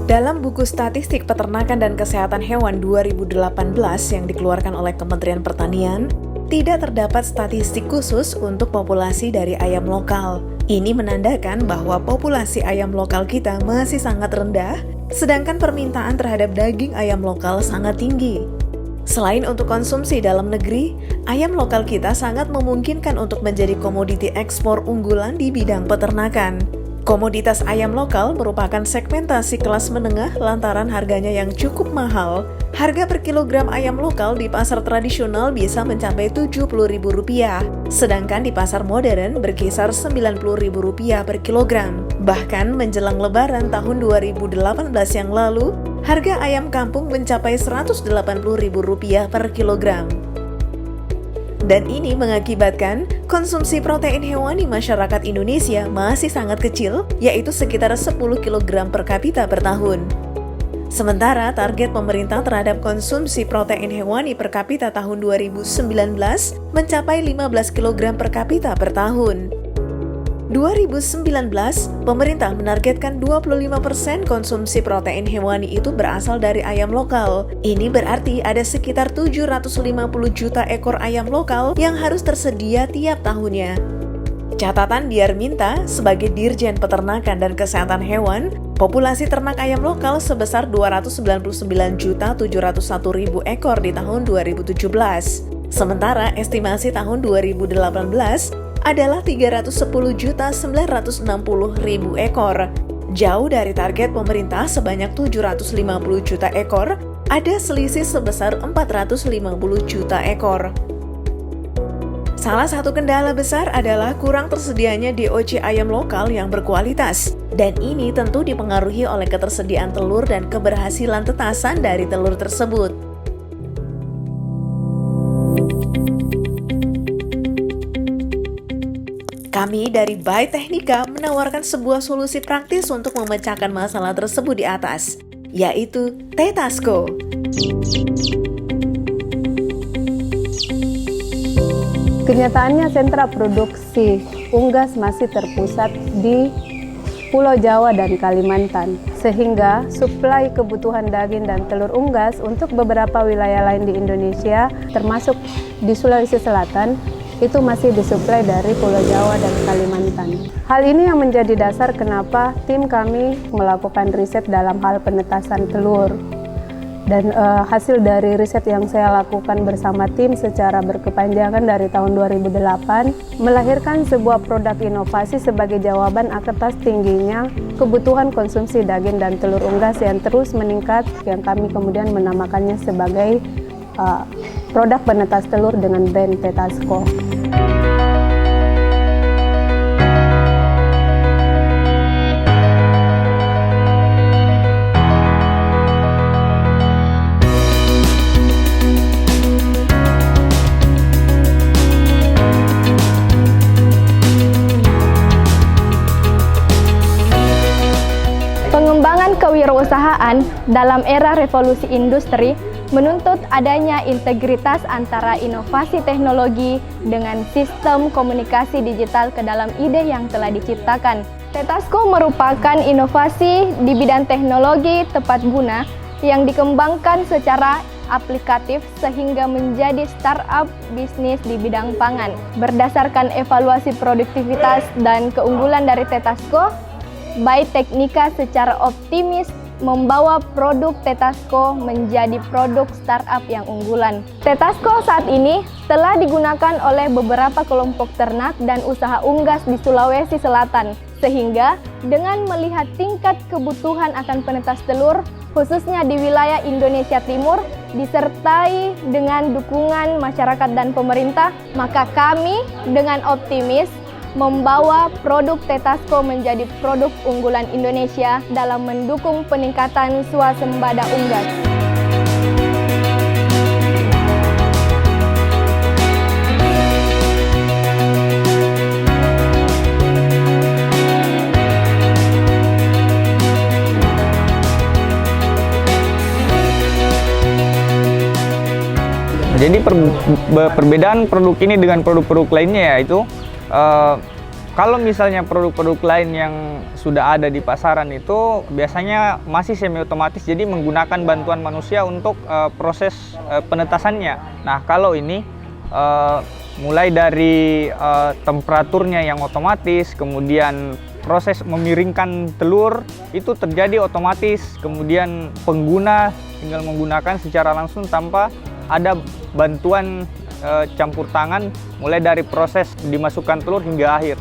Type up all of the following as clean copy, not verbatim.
Dalam buku Statistik Peternakan dan Kesehatan Hewan 2018 yang dikeluarkan oleh Kementerian Pertanian, tidak terdapat statistik khusus untuk populasi dari ayam lokal. Ini menandakan bahwa populasi ayam lokal kita masih sangat rendah, sedangkan permintaan terhadap daging ayam lokal sangat tinggi. Selain untuk konsumsi dalam negeri, ayam lokal kita sangat memungkinkan untuk menjadi komoditi ekspor unggulan di bidang peternakan. Komoditas ayam lokal merupakan segmentasi kelas menengah lantaran harganya yang cukup mahal. Harga per kilogram ayam lokal di pasar tradisional bisa mencapai Rp70.000, sedangkan di pasar modern berkisar Rp90.000 per kilogram. Bahkan menjelang Lebaran tahun 2018 yang lalu, harga ayam kampung mencapai Rp180.000 per kilogram. Dan ini mengakibatkan konsumsi protein hewani masyarakat Indonesia masih sangat kecil, yaitu sekitar 10 kg per kapita per tahun. Sementara target pemerintah terhadap konsumsi protein hewani per kapita tahun 2019 mencapai 15 kg per kapita per tahun. 2019, pemerintah menargetkan 25% konsumsi protein hewani itu berasal dari ayam lokal. Ini berarti ada sekitar 750 juta ekor ayam lokal yang harus tersedia tiap tahunnya. Catatan Diarminta sebagai Dirjen Peternakan dan Kesehatan Hewan, populasi ternak ayam lokal sebesar 299.701.000 ekor di tahun 2017. Sementara estimasi tahun 2018 adalah 310.960.000 ekor. Jauh dari target pemerintah sebanyak 750 juta ekor, ada selisih sebesar 450 juta ekor. Salah satu kendala besar adalah kurang tersedianya DOC ayam lokal yang berkualitas. Dan ini tentu dipengaruhi oleh ketersediaan telur dan keberhasilan tetasan dari telur tersebut. Kami dari By Technica menawarkan sebuah solusi praktis untuk memecahkan masalah tersebut di atas, yaitu Tetasco. Kenyataannya sentra produksi unggas masih terpusat di Pulau Jawa dan Kalimantan, sehingga suplai kebutuhan daging dan telur unggas untuk beberapa wilayah lain di Indonesia, termasuk di Sulawesi Selatan, itu masih disuplai dari Pulau Jawa dan Kalimantan. Hal ini yang menjadi dasar kenapa tim kami melakukan riset dalam hal penetasan telur. Dan hasil dari riset yang saya lakukan bersama tim secara berkepanjangan dari tahun 2008 melahirkan sebuah produk inovasi sebagai jawaban atas tingginya kebutuhan konsumsi daging dan telur unggas yang terus meningkat, yang kami kemudian menamakannya sebagai produk penetas telur dengan brand Tetasco. Pengembangan kewirausahaan dalam era revolusi industri menuntut adanya integritas antara inovasi teknologi dengan sistem komunikasi digital ke dalam ide yang telah diciptakan. Tetasco merupakan inovasi di bidang teknologi tepat guna yang dikembangkan secara aplikatif sehingga menjadi startup bisnis di bidang pangan. Berdasarkan evaluasi produktivitas dan keunggulan dari Tetasco, By Technica secara optimis membawa produk Tetasco menjadi produk startup yang unggulan. Tetasco saat ini telah digunakan oleh beberapa kelompok ternak dan usaha unggas di Sulawesi Selatan, sehingga dengan melihat tingkat kebutuhan akan penetas telur, khususnya di wilayah Indonesia Timur, disertai dengan dukungan masyarakat dan pemerintah, maka kami dengan optimis membawa produk Tetasco menjadi produk unggulan Indonesia dalam mendukung peningkatan swasembada unggas. Jadi perbedaan produk ini dengan produk-produk lainnya yaitu Kalau misalnya produk-produk lain yang sudah ada di pasaran itu biasanya masih semi otomatis, jadi menggunakan bantuan manusia untuk proses penetasannya. Nah, kalau ini mulai dari temperaturnya yang otomatis, kemudian proses memiringkan telur itu terjadi otomatis, kemudian pengguna tinggal menggunakan secara langsung tanpa ada bantuan campur tangan mulai dari proses dimasukkan telur hingga akhir.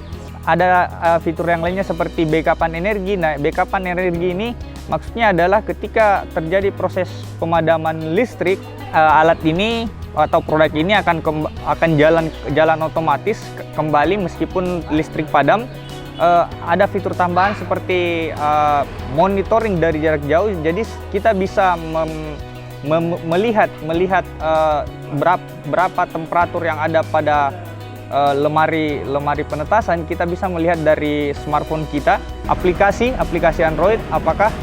Ada fitur yang lainnya seperti backupan energi. Nah, backupan energi ini maksudnya adalah ketika terjadi proses pemadaman listrik, alat ini atau produk ini akan jalan otomatis kembali meskipun listrik padam. Ada fitur tambahan seperti monitoring dari jarak jauh, jadi kita bisa melihat berapa temperatur yang ada pada lemari penetasan. Kita bisa melihat dari smartphone kita, aplikasi Android, apakah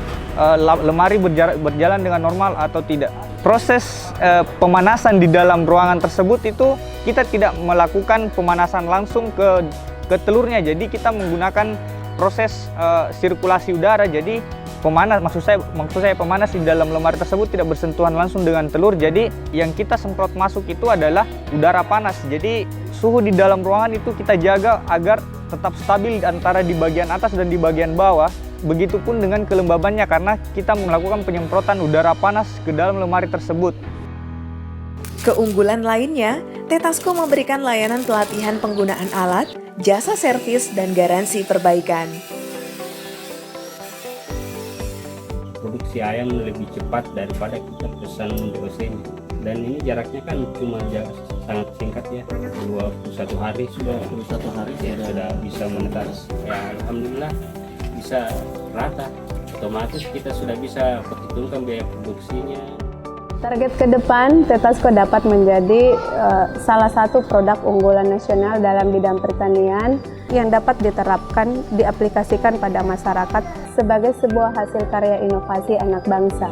lemari berjalan dengan normal atau tidak. Proses pemanasan di dalam ruangan tersebut itu kita tidak melakukan pemanasan langsung ke telurnya, jadi kita menggunakan proses sirkulasi udara. Jadi maksud saya pemanas di dalam lemari tersebut tidak bersentuhan langsung dengan telur. Jadi yang kita semprot masuk itu adalah udara panas. Jadi suhu di dalam ruangan itu kita jaga agar tetap stabil antara di bagian atas dan di bagian bawah. Begitupun dengan kelembabannya, karena kita melakukan penyemprotan udara panas ke dalam lemari tersebut. Keunggulan lainnya, Tetasco memberikan layanan pelatihan penggunaan alat, jasa servis, dan garansi perbaikan. Produksi ayam lebih cepat daripada kita pesan dosen, dan ini jaraknya kan cuma sangat singkat ya, 21 hari sudah bisa menetas. Ya, alhamdulillah bisa rata, otomatis kita sudah bisa perhitungkan biaya produksinya. Target ke depan, Tetasco dapat menjadi salah satu produk unggulan nasional dalam bidang pertanian yang dapat diaplikasikan pada masyarakat sebagai sebuah hasil karya inovasi anak bangsa.